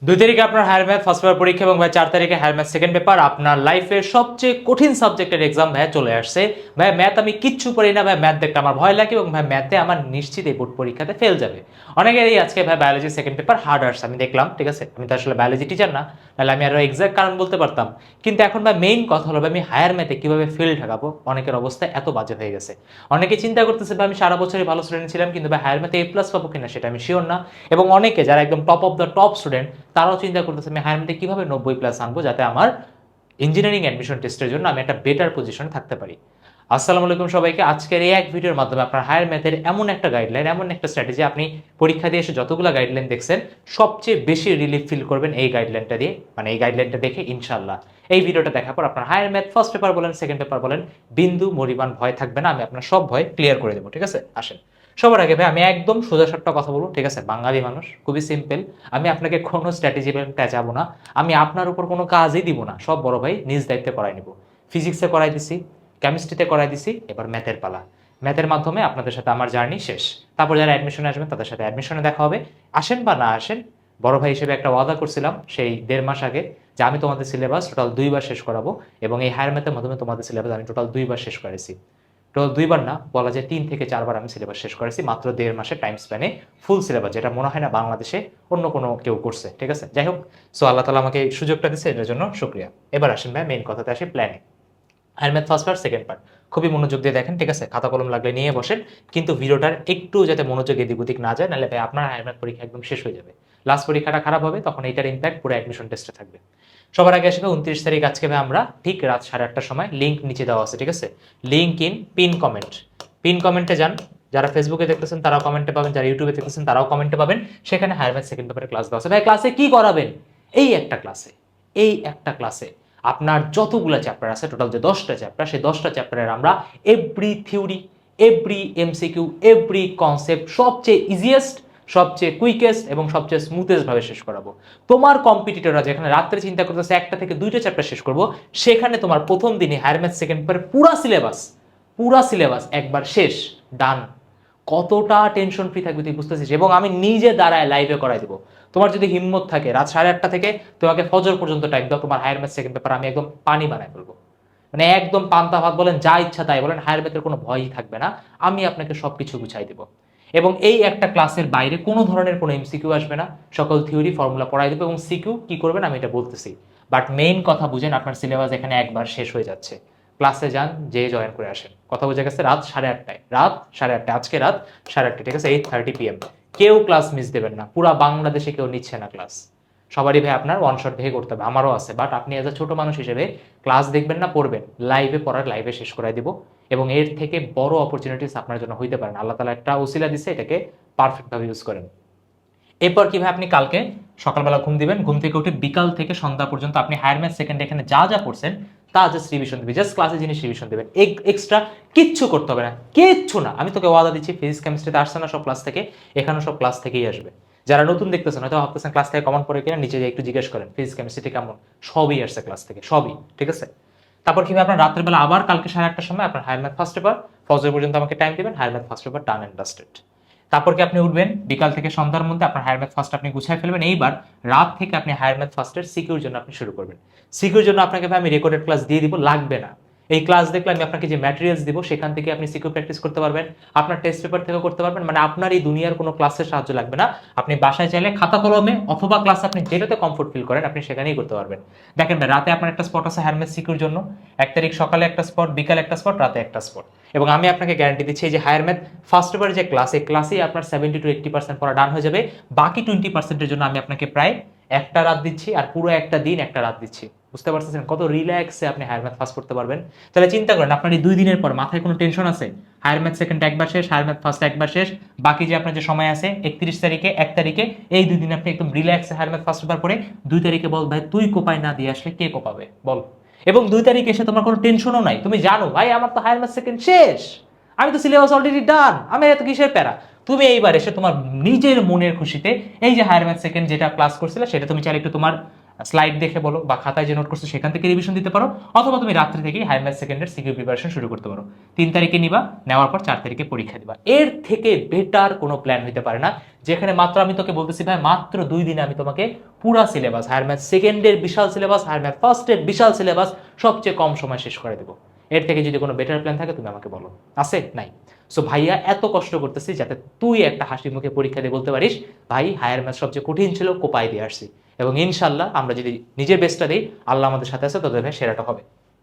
2 তারিখে আপনার higher math first paper পরীক্ষা এবং ভাই 4 তারিখে হায়ার ম্যাথ সেকেন্ড পেপার। আপনার লাইফের সবচেয়ে কঠিন সাবজেক্টের এক্সাম ভাই চলে আসছে। ভাই ম্যাথ আমি কিচ্ছু পড়ি না, ভাই ম্যাথ দেখতে আমার ভয় লাগে এবং ভাই ম্যাথে আমার নিশ্চিত এই বোর্ড পরীক্ষাতে ফেল যাবে। অনেকেরই আজকে ভাই বায়োলজি সেকেন্ড পেপার হার্ড আসছে, আমি দেখলাম, ঠিক আছে। আমি তো আসলে বায়োলজি টিচার না, নাহলে আমি আরো এক্সাক্ট কারণ বলতে পারতাম। কিন্তু এখন ভাই মেইন কথা হলো ভাই আমি হায়ার ম্যাথে কিভাবে ফেল ঠেকাবো। অনেকের অবস্থা এত বাজে হয়ে গেছে, অনেকে চিন্তা করতেছে ভাই আমি সারা বছরই ভালো স্টুডেন্ট ছিলাম, কিন্তু ভাই হায়ার ম্যাথে A+ পাবো কিনা সেটা আমি শিওর না। এবং অনেকে যারা একদম top of the top student তারাও চিন্তা করতেছে আমি হায়ার ম্যাথে কিভাবে 90+ আনবো, যাতে আমার ইঞ্জিনিয়ারিং অ্যাডমিশন টেস্টের জন্য আমি একটা বেটার পজিশনে থাকতে পারি। আসসালামু আলাইকুম সবাইকে। আজকের এই এক ভিডিওর মাধ্যমে আপনার হায়ার ম্যাথের এমন একটা গাইডলাইন, এমন একটা স্ট্র্যাটেজি, আপনি পরীক্ষা দিয়ে এসে যতগুলো গাইডলাইন দেখছেন সবচেয়ে বেশি রিলিফ ফিল করবেন এই গাইডলাইনটা দিয়ে, মানে এই গাইডলাইনটা দেখে ইনশাল্লাহ। এই ভিডিওটা দেখার পর আপনার হায়ার ম্যাথ ফার্স্ট পেপার বলেন, সেকেন্ড পেপার বলেন, বিন্দু মরিমাণ ভয় থাকবে না। আমি আপনার সব ভয় ক্লিয়ার করে দেবো, ঠিক আছে। আসেন, সবার আগে ভাই আমি একদম সোজা সাপটা কথা বলবো, ঠিক আছে। বাঙালি মানুষ, খুবই সিম্পল। আমি আপনাকে কোনো স্ট্র্যাটেজি পেঁচাবো না, আমি আপনার উপর কোনো কাজই দিব না, সব বড় ভাই নিজ দায়িত্বে করাই নিব। ফিজিক্সে করাই দিছি, কেমিস্ট্রিতে করাই দিছি, এবার ম্যাথের পালা। ম্যাথের মাধ্যমে আপনাদের সাথে আমার জার্নি শেষ। তারপর যারা অ্যাডমিশনে আসবেন তাদের সাথে অ্যাডমিশনে দেখা হবে। আসেন বা না আসেন, বড় ভাই হিসেবে একটা ওয়াদা করছিলাম সেই 1.5 মাস আগে, যে আমি তোমাদের সিলেবাস টোটাল 2 বার শেষ করাবো এবং এই হায়ার ম্যাথের মাধ্যমে তোমাদের সিলেবাস আমি টোটাল 2 বার শেষ করেছি। টোটাল 2 বার না, বলা যায় 3 থেকে 4 বার আমি সিলেবাস শেষ করেছি মাত্র 1.5 মাসের টাইম স্প্যানে। ফুল সিলেবাস, যেটা মনে হয় না বাংলাদেশে অন্য কোনো কেউ করছে, ঠিক আছে। যাই হোক, সো আল্লাহ তালা আমাকে এই সুযোগটা দিচ্ছে, এটার জন্য শুক্রিয়া। এবার আসেন ভাই মেইন কথাতে আসি, planning. Higher math first part, second part খুবই মনোযোগ দিয়ে দেখেন, ঠিক আছে। খাতা কলম লাগলে নিয়ে বসেন, কিন্তু ভিডিওটার একটু যাতে মনোযোগ এদিক ওদিক না যায়, নাহলে ভাই আপনার হায়ার ম্যাথ পরীক্ষা একদম শেষ হয়ে যাবে। লাস্ট পরীক্ষাটা খারাপ হবে, তখন এইটার ইম্প্যাক্ট পুরো অ্যাডমিশন টেস্টে থাকবে। সবার আগে আসবে 29 তারিখ, আজকে ভাই আমরা ঠিক রাত 8:30টার সময়, লিঙ্ক নিচে দেওয়া আছে, ঠিক আছে। Link in pin comment, pin কমেন্টে যান। যারা ফেসবুকে দেখতেছেন তারাও কমেন্টে পাবেন, যারা ইউটিউবে দেখতেছেন তারাও কমেন্টে পাবেন। সেখানে হায়ার ম্যাথ সেকেন্ড পেপারে ক্লাস দেওয়া আছে। ভাই ক্লাসে কি করাবেন? এই একটা ক্লাসে, এই একটা ক্লাসে আপনার যতগুলো চ্যাপ্টার আছে, টোটাল যে 10টা চ্যাপ্টার, সেই 10টা চ্যাপ্টারের আমরা every theory, every MCQ, every concept সবচেয়ে ইজিয়েস্ট, সবচেয়ে কুইকেস্ট এবং সবচেয়ে স্মুথেস্ট ভাবে শেষ করাবো। তোমার কম্পিটিটররা যেখানে রাত্রে চিন্তা করতেছে 1টা থেকে 2টা চ্যাপ্টার শেষ করবো, সেখানে তোমার প্রথম দিনে হায়ার ম্যাথ সেকেন্ড পেপারের পুরা সিলেবাস একবার শেষ, ডান। কতটা টেনশন ফ্রি থাকবে তুই বুঝতেছিস? এবং আমি নিজে দাঁড়ায় লাইভে করাই দেবো। তোমার যদি হিম্মত থাকে রাত 8:30 থেকে তোমাকে ফজর পর্যন্ত টাইম দাও, তোমার হায়ার ম্যাথ সেকেন্ড পেপার আমি একদম পানি বানায় ফেলবো। মানে একদম পান্তা ভাত বলেন, যা ইচ্ছা তাই বলেন, হায়ার ম্যাথের কোনো ভয়ই থাকবে না। আমি আপনাকে সবকিছু গুছাই দেবো। এবং এই একটা ক্লাসের বাইরে কোনো ধরনের কোনো MCQ আসবে না, সকল থিওরি ফর্মুলা পড়াই দেবো। এবং সিকিউ কি করবেন আমি এটা বলতেছি, বাট মেইন কথা বুঝেন, আপনার সিলেবাস এখানে একবার শেষ হয়ে যাচ্ছে। ক্লাসে যান, যে জয়েন করে আসেন। কথা বুঝে গেছে? রাত 8:30টায়, রাত 8:30টায়, আজকে রাত 8:30, ঠিক আছে, 8:30 PM। কেউ ক্লাস মিস দেবেন না, পুরা বাংলাদেশে কেউ নিচ্ছে না ক্লাস। সবারই ভাই আপনার ওয়ান শট ভেঙে করতে হবে, আমারও আছে। বাট আপনি এজ এ ছোট মানুষ হিসেবে ক্লাস দেখবেন না, পড়বেন। লাইভে পড়ার লাইভে শেষ করাই দিব। এবং এর থেকে বড় অপরচুনিটিস আপনার জন্য হইতে পারেন, আল্লাহ তালা একটা ওসিলা দিচ্ছে, এটাকে পারফেক্টভাবে ইউজ করেন। এরপর কি ভাই আপনি কালকে সকালবেলা ঘুম দিবেন, ঘুম থেকে উঠে বিকাল থেকে সন্ধ্যা পর্যন্ত আপনি হায়ার ম্যাথ সেকেন্ড এখানে যা যা পড়ছেন তা জাস্ট রিভিশন দিবি, জাস্ট ক্লাসে জিনিস রিভিশন দেবেন। এক্সট্রা কিচ্ছু করতে হবে না, কিচ্ছু না। আমি তোকে ওয়াদা দিচ্ছি, ফিজিক্স কেমিস্ট্রিতে আসছে না সব ক্লাস থেকে, এখানে সব ক্লাস থেকেই আসবে। যারা নতুন দেখতেছেন, হয়তো ভাবতেছেন ক্লাস থেকে কমন পড়ে কিনা, নিচে যে একটু জিজ্ঞেস করেন ফিজিক্স কেমিস্ট্রি কেমন, সবই আসছে ক্লাস থেকে, সবই, ঠিক আছে। তারপর কি আপনার রাত্রের বেলা আবার কালকে 8:30টার সময় আপনার হায়ার ম্যাথ ফার্স্ট পেপার, ফজর পর্যন্ত আমাকে টাইম দিবেন, higher math first paper done and dusted. তারপর কি আপনি উঠবেন বিকাল থেকে সন্ধ্যার মধ্যে আপনার হায়ার ম্যাথ ফার্স্ট আপনি গুছাই ফেলবেন। এইবার রাত থেকে আপনি হায়ার ম্যাথ ফার্স্টের সিকিউর জন্য আপনি শুরু করবেন। সিকিউর জন্য আপনাকে আমি রেকর্ডেড ক্লাস দিয়ে দিব, লাগবে না। এই ক্লাস দেখলে আমি আপনাকে যে ম্যাটেরিয়ালস দিব সেখান থেকে আপনি সিকিউর প্র্যাকটিস করতে পারবেন, আপনার টেস্ট পেপার থেকেও করতে পারবেন। মানে আপনার এই দুনিয়ার কোনো ক্লাসের সাহায্য লাগবে না। আপনি বাসায় চাইলে খাতা কলমে অথবা ক্লাসে আপনি যেটাতে কমফোর্ট ফিল করেন আপনি সেখানেই করতে পারবেন। দেখেন ভাই, রাতে আপনার একটা স্পট আছে হায়ার ম্যাথ সিকিউর জন্য, 1 তারিখ সকালে একটা স্পট, বিকালে একটা স্পট, রাতে একটা স্পট। এবং আমি আপনাকে গ্যারান্টি দিচ্ছি যে হায়ার ম্যাথ ফার্স্ট পেপারের যে ক্লাস, এই ক্লাসেই আপনার 70 to 80% পড়া ডান হয়ে যাবে। বাকি 20%-এর জন্য আমি আপনাকে প্রায় একটা রাত দিচ্ছি, আর পুরো একটা দিন একটা রাত দিচ্ছি। বুঝতে পারতেছেন কত রিল্যাক্সে আপনি হায়ার ম্যাথ ফার্স্ট করতে পারবেন? তাহলে চিন্তা করেন, আপনার এই 2 দিনের পর মাথায় কোনো টেনশন আছে? হায়ার ম্যাথ সেকেন্ড একবার শেষ, হায়ার ম্যাথ ফার্স্ট একবার শেষ, বাকি যে আপনার যে সময় আছে 31 তারিখে, 1 তারিখে, এই 2 দিন আপনি একদম রিল্যাক্সে হায়ার ম্যাথ ফার্স্ট পেপার পড়ে 2 তারিখে বল ভাই তুই কোপায় না দিয়ে আসলে কে কোপাবে বল। এবং 2 তারিখ এসে তোমার কোনো টেনশনও নাই, তুমি জানো ভাই আমার তো হায়ার ম্যাথ সেকেন্ড শেষ, আমি তো সিলেবাস অলরেডি ডান, আমি এত কিসের প্যারা। তুমি এইবার এসে তোমার নিজের মনের খুশিতে এই যে হায়ার ম্যাথ সেকেন্ড যেটা ক্লাস করছিলে সেটা তুমি চাইলে একটু তোমার স্লাইড দেখে বলো বা খাতায় যে নোট করছো সেখান থেকে রিভিশন দিতে পারো, অথবা তুমি রাত্রি থেকেই হায়ার ম্যাথ সেকেন্ডের সিকিউ প্রিপারেশন শুরু করতে পারো। 3 তারিখে নিবা, নেওয়ার পর 4 তারিখে পরীক্ষা দিবা। এর থেকে বেটার কোনো প্ল্যান হইতে পারে না, যেখানে মাত্র আমি তোকে বলতেছি ভাই মাত্র 2 দিনে আমি তোমাকে পুরা সিলেবাস, হায়ার ম্যাথ সেকেন্ডের বিশাল সিলেবাস, হায়ার ম্যাথ ফার্স্টের বিশাল সিলেবাস সবচেয়ে কম সময় শেষ করে দেবো। এর থেকে যদি কোনো বেটার প্ল্যান থাকে তুমি আমাকে বলো, আছে? নাই। সো ভাইয়া এত কষ্ট করতেছি যাতে তুই একটা হাসি মুখে পরীক্ষা দিয়ে বলতে পারিস ভাই হায়ার ম্যাথ সবচেয়ে কঠিন ছিল, কোপায় দিয়ে আসছি। এবং ইনশাল্লাহ আমরা যদি নিজের বেস্টটা দিই, আল্লাহ আমাদের সাথে আছে, তোদের ভাই সেরাটা হবে।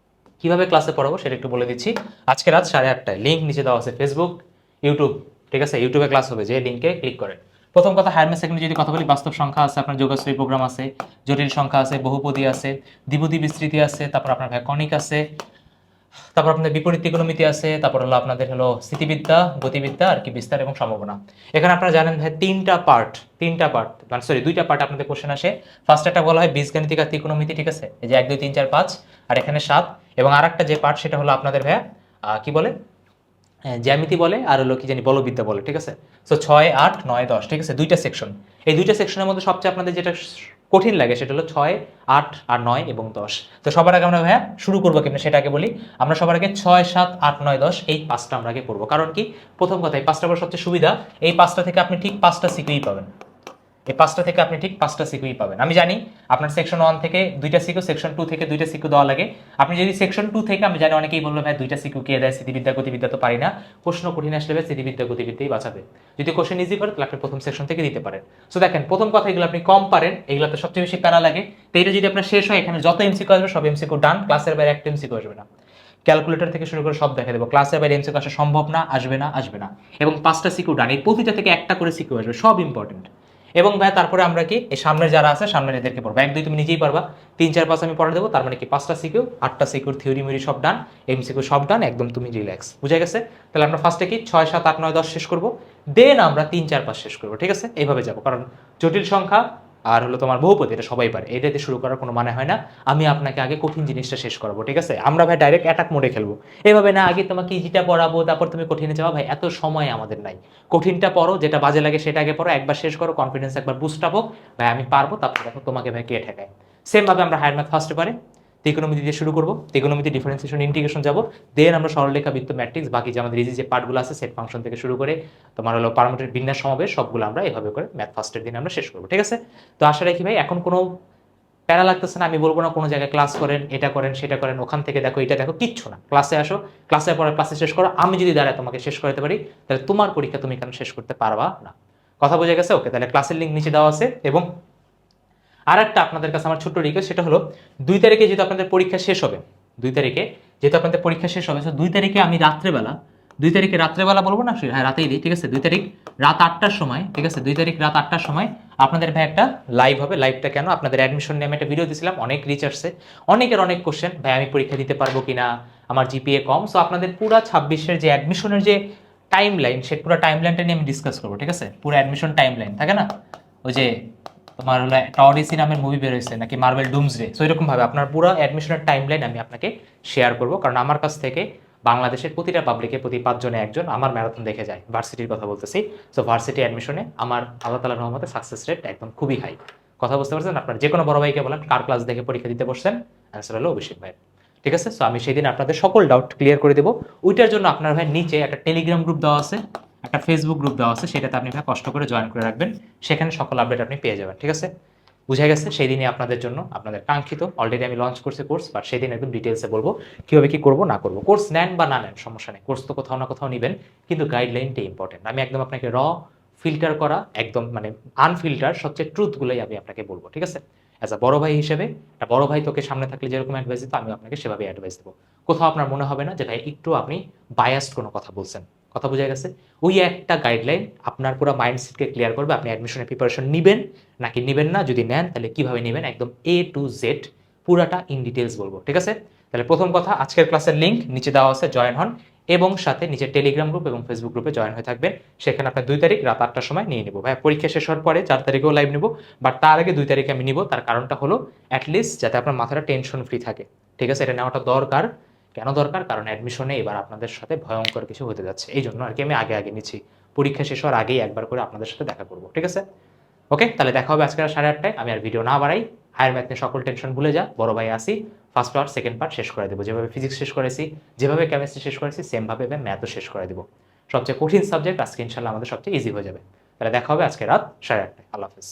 কিভাবে ক্লাসে পড়াবো সেটা একটু বলে দিচ্ছি। আজকে রাত 8:30টায় লিঙ্ক নিচে দেওয়া আছে, ফেসবুক, ইউটিউব, ঠিক আছে? ইউটিউবে ক্লাস হবে, যে লিঙ্কে ক্লিক করেন। প্রথম কথা, হায়ার ম্যাথ সেকেন্ডে যদি কথা বলি, বাস্তব সংখ্যা আছে, আপনার যোগাশ্রী প্রোগ্রাম আছে, জটিল সংখ্যা আছে, বহুপদী আছে, দ্বিপদী বিস্তৃতি আছে, তারপর আপনার ভাই কনিক আছে, তারপর আপনাদের বিপরীত ত্রিকোণমিতি আছে, তারপর হলো আপনাদের হলো স্থিতিবিদ্যা, গতিবিদ্যা আর কি বিস্তার এবং সম্ভাবনা। এখানে আপনারা জানেন ভাই তিনটা পার্ট, মানে সরি 2টা পার্ট আপনাদের কোশ্চেন আসে। ফার্স্ট একটা বলা হয় বীজগাণিতিক আর ত্রিকোণমিতি, ঠিক আছে? এই যে 1 2 3 4 5 আর এখানে 7, এবং আরেকটা যে পার্ট সেটা হলো আপনাদের ভাইয়া কি বলে, জ্যামিতি বলে, আর হলো কি জানি বলবিদ্যা বলে, ঠিক আছে? সো 6 8 9 10, ঠিক আছে? 2টা সেকশন। এই 2টা সেকশনের মধ্যে সবচেয়ে আপনাদের যেটা কঠিন লাগে সেটা হলো 6 8 আর 9 এবং 10। তো সবার আগে আমরা ভাইয়া শুরু করবো কেমন সেটা আগে বলি। আমরা সবার আগে 6 7 8 9 10 এই 5টা আমরা আগে পড়বো। কারণ কি, প্রথম কথা এই 5টা পড়া সবচেয়ে সুবিধা। এই 5টা থেকে আপনি ঠিক 5টা সিকিউই পাবেন। এই 5টা থেকে আপনি ঠিক 5টা সিকিউই পাবেন। আমি জানি আপনার সেকশন 1 থেকে 2টা সিকিউ, সেকশন 2 থেকে 2টা সিকিউ দেওয়া লাগে। আপনি যদি সেকশন 2 থেকে, আমি জানি অনেকেই বললো ভাই 2টা সিকিউ কে দেয়, স্থিতিবিদ্যা গতিবিদ্যা তো পারি না। প্রশ্ন কঠিন আসলে ভাই স্থিতিবিদ্যা গতিবিদ্যাই বাঁচাবে। যদি কোশ্চেন ইজি করে তাহলে আপনি প্রথম সেকশন থেকে দিতে পারেন। সো দেখেন, প্রথম কথা এগুলো আপনি কম পারেন, এগুলোতে সবচেয়ে বেশি প্যারা লাগে। তো এটা যদি আপনার শেষ হয়, এখানে যত এমসিকিউ আসবে সব এমসিকিউ ডান, ক্লাসের বাইরে একটা এমসিকিউ আসবে না। ক্যালকুলেটর থেকে শুরু করে সব দেখা দেবো, ক্লাসের বাইরে এমসিকিউ আসা সম্ভব না, আসবে না, আসবে না। এবং 5টা সিকিউ ডান, এই প্রতিটা থেকে একটা করে সিকিউ আসবে, সব ইম্পর্টেন্ট। এবং ভাই তারপরে আমরা কি এই সামনে যারা আছে সামনের এদেরকে পড়বো, 1 2 তুমি নিজেই পারবা, 3 4 5 আমি পড়া দেবো। তার মানে কি 5টা সিকিউ, 8টা সিকিউর থিওরি মিউরি সব ডান, এমসিকিউ সব ডান, একদম তুমি রিল্যাক্স। বুঝা গেছে? তাহলে আমরা ফার্স্টে কি 6 7 8 9 10 শেষ করবো, দেন আমরা 3 4 5 শেষ করবো, ঠিক আছে? এইভাবে যাবো, কারণ জটিল সংখ্যা আর হলো তোমার বহুপদী এটা সবাই পারে, এটা দিয়ে শুরু করার কোনো মানে হয় না। আমি আপনাকে আগে কঠিন জিনিসটা শেষ করাবো, ঠিক আছে? আমরা ভাই ডাইরেক্ট অ্যাটাক মোডে খেলবো, এভাবে না আগে তোমাকে ইজিটা পড়াবো তারপর তুমি কঠিনে যাওয়া, ভাই এত সময় আমাদের নাই। কঠিনটা পড়ো, যেটা বাজে লাগে সেটা আগে পড়ো, একবার শেষ করো, কনফিডেন্স একবার বুস্ট আপ হোক, ভাই আমি পারবো, তারপর দেখো তোমাকে ভাই কে ঠেকায়। সেম ভাবে আমরা হায়ার ম্যাথ ফার্স্টে পারে ত্রিকোণমিতি দিয়ে শুরু করবো, ত্রিকোণমিতি ডিফারেন্সিয়েশন ইন্টিগ্রেশন যাবো, দেন আমরা সরলরেখা বৃত্ত ম্যাট্রিক্স, বাকি যে আমাদের ইজি যে পার্টগুলো আছে সেট ফাংশন থেকে শুরু করে তোমার হলো পারমাণবিক বিন্যাস সমাবেশ, সবগুলো আমরা এভাবে করে ম্যাথ ফার্স্টের দিন আমরা শেষ করবো, ঠিক আছে? তো আশা রাখি ভাই এখন কোনো প্যারা লাগতেছে না। আমি বলবো না কোনো জায়গায় ক্লাস করেন, এটা করেন সেটা করেন, ওখান থেকে দেখো এটা দেখো, কিচ্ছু না। ক্লাসে আসো, ক্লাসের পরে ক্লাসে শেষ করো। আমি যদি দাঁড়ায় তোমাকে শেষ করতে পারি, তাহলে তোমার পরীক্ষা তুমি কেন শেষ করতে পারবা না? কথা বোঝা গেছে? ওকে, তাহলে ক্লাসের লিঙ্ক নিচে দেওয়া আছে। এবং আর একটা আপনাদের কাছে আমার ছোট্ট রিকোয়েস্ট, সেটা হলো 2 তারিখে যেহেতু আপনাদের পরীক্ষা শেষ হবে, 2 তারিখে যেহেতু আপনাদের পরীক্ষা শেষ হবে, 2 তারিখে আমি রাত্রেবেলা, 2 তারিখে রাত্রেবেলা বলবো না, হ্যাঁ রাতেই দিই, ঠিক আছে? 2 তারিখ রাত 8টার সময়, ঠিক আছে? 2 তারিখ রাত 8টার সময় আপনাদের ভাই একটা লাইভ হবে। লাইভটা কেন? আপনাদের অ্যাডমিশন নিয়ে আমি একটা ভিডিও দিয়েছিলাম, অনেক রিচ আসছে, অনেকের অনেক কোশ্চেন, ভাই আমি পরীক্ষা দিতে পারবো কিনা, আমার জিপিএ কম। সো আপনাদের পুরো 26-এর যে অ্যাডমিশনের যে টাইম লাইন, সে পুরো টাইম লাইনটা নিয়ে আমি ডিসকাস করবো, ঠিক আছে? পুরো অ্যাডমিশন টাইম লাইন থাকে না, ওই যে তোমার হলো একটা অডিসি নামের মুভি বের হয়েছে নাকি, মার্বেল ডুমসডে, সো এরকম ভাবে আপনার পুরো অ্যাডমিশনের টাইম লাইন আমি আপনাকে শেয়ার করবো। কারণ আমার কাছ থেকে বাংলাদেশের প্রতিটা পাবলিকে প্রতি 5 জনে একজন আমার ম্যারাথন দেখে যায়, ভার্সিটির কথা বলতেছি। সো ভার্সিটি অ্যাডমিশনে আমার আল্লাহ তাআলার রহমতে সাকসেস রেট একদম খুবই হাই। কথা বুঝতে পারছেন? আপনার যে কোনো বড় ভাইকে বলেন কার ক্লাস দেখে পরীক্ষা দিতে বসছেন, অ্যান্সার হলো অভিষেক ভাই, ঠিক আছে? সো আমি সেই দিন আপনাদের সকল ডাউট ক্লিয়ার করে দেবো। ওইটার জন্য আপনার ভাই নিচে একটা টেলিগ্রাম গ্রুপ দেওয়া আছে, একটা ফেসবুক গ্রুপ দেওয়া আছে, সেটাতে আপনি ভাই কষ্ট করে জয়েন করে রাখবেন, সেখানে সকল আপডেট আপনি পেয়ে যাবেন, ঠিক আছে? বুঝা গেছে? সেই দিনই আপনাদের জন্য আপনাদের কাঙ্ক্ষিত, অলরেডি আমি লঞ্চ করছি কোর্স, বাট সেই দিন একদম ডিটেলসে বলবো কীভাবে কী করবো না করবো। কোর্স নেন বা না নেন সমস্যা নেই, কোর্স তো কোথাও না কোথাও নেবেন, কিন্তু গাইডলাইনটাই ইম্পর্টেন্ট। আমি একদম আপনাকে ফিল্টার করা, একদম মানে আনফিল্টার সবচেয়ে ট্রুথগুলোই আমি আপনাকে বলবো, ঠিক আছে? অ্যাজ আ বড় ভাই হিসেবে, একটা বড় ভাই তোকে সামনে থাকলে যেরকম অ্যাডভাইস দিত, আমি আপনাকে সেভাবে অ্যাডভাইস দেবো। কোথাও আপনার মনে হবে না যে ভাই একটু আপনি বায়াসড কোনো কথা বলছেন। কথা বোঝা গেছে? ওই একটা গাইডলাইন আপনার পুরো মাইন্ডসেটকে ক্লিয়ার করবে, আপনি অ্যাডমিশনের প্রিপারেশন নেবেন নাকি নেবেন না, যদি নেন তাহলে কিভাবে নেবেন, একদম A to Z পুরাটা ইন ডিটেলস বলবো, ঠিক আছে? তাহলে প্রথম কথা, আজকের ক্লাসের লিঙ্ক নিচে দেওয়া আছে, জয়েন হন, এবং সাথে নিচে টেলিগ্রাম গ্রুপ এবং ফেসবুক গ্রুপে জয়েন হয়ে থাকবেন। সেখানে আপনার 2 তারিখ রাত 8টার সময় নিয়ে নেবো ভাই। পরীক্ষা শেষ হওয়ার পরে 4 তারিখেও লাইভ নেবো, বাট তার আগে 2 তারিখে আমি নিব। তার কারণটা হলো অ্যাটলিস্ট যাতে আপনার মাথাটা টেনশন ফ্রি থাকে, ঠিক আছে? এটা নেওয়াটা দরকার। কেন দরকার? কারণ অ্যাডমিশনে এবার আপনাদের সাথে ভয়ঙ্কর কিছু হতে যাচ্ছে, এই জন্য আর কি আমি আগে নিচ্ছি। পরীক্ষা শেষ হওয়ার আগেই একবার করে আপনাদের সাথে দেখা করবো, ঠিক আছে? ওকে, তাহলে দেখা হবে আজকে 8:30টায়। আমি আর ভিডিও না বাড়াই, হায়ার ম্যাথ নিয়ে সকল টেনশন ভুলে যা, বড় ভাই আসি, ফার্স্ট পার্ট সেকেন্ড পার্ট শেষ করে দেবো। যেভাবে ফিজিক্স শেষ করেছি, যেভাবে কেমিস্ট্রি শেষ করেছি, সেমভাবে ম্যাথও শেষ করে দেবো। সবচেয়ে কঠিন সাবজেক্ট আজকে ইনশাল্লাহ আমাদের সবচেয়ে ইজি হয়ে যাবে। তাহলে দেখা হবে আজকে রাত 8:30টায়। আল্লাহ হাফেজ।